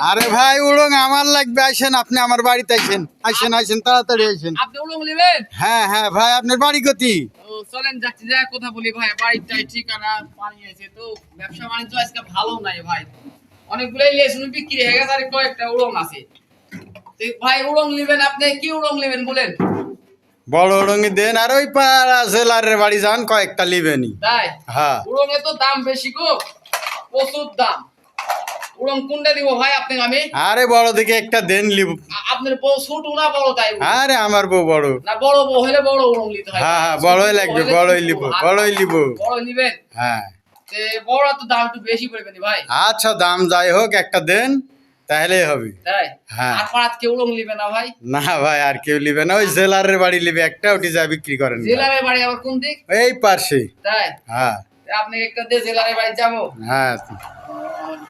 আরে ভাই উড়ং আমার লাগবে, আসেন আপনি আমার বাড়িতে আসেন, আসেন আসেন তাড়াতাড়ি আসেন। আপনি উলং নেবেন? হ্যাঁ হ্যাঁ ভাই, আপনার বাড়ি গতি। চলেন যাচ্ছি, যা কথা বলি ভাই। বাড়িটাই ঠিকানা পানি আছে তো, ব্যবসা বাণিজ্য আজকে ভালো নাই ভাই। অনেকগুলাই লেসুন বিক্রি হয়ে গেছে, আর কয়েকটা উড়ং আছে। তো ভাই উড়ং নেবেন, আপনি কি উড়ং নেবেন বলেন? বড় উড়ঙ্গি দেন, আর ওই পাড়া জেলারের বাড়ি যান, কয়েকটা লিবেনি। তাই? হ্যাঁ। উড়ং এ তো দাম বেশি গো, প্রচুর দাম। উড়ং কোনটা দিব ভাই আপনাকে আমি? আরে বড় দিকে একটা দেন লিব। আপনার বউ ছোট না বড় তাই? আরে আমার বউ বড়। না বড় বউ হলে বড় উড়ং নিতে হয়। হ্যাঁ হ্যাঁ, বড়ই লাগবে, বড়ই লিব, বড়ই লিব। বড় নিবেন? হ্যাঁ। তে বড় তো দাম একটু বেশি পড়বে নি ভাই। আচ্ছা দাম যাই হোক, একটা দেন তাহলেই হবে। তাই? হ্যাঁ। আর পাঁচ কেউ উড়ং নিবে না ভাই? না ভাই, আর কেউ লিবে না, ওই জেলারের বাড়ি লিবে একটা, ওটি যা বিক্রি করেন। জেলারের বাড়ি আবার কোন দিক? এই পার্শ্বে। তাই? হ্যাঁ আপনি একটা দিয়ে জেলারের বাড়ি যাবো। হ্যাঁ।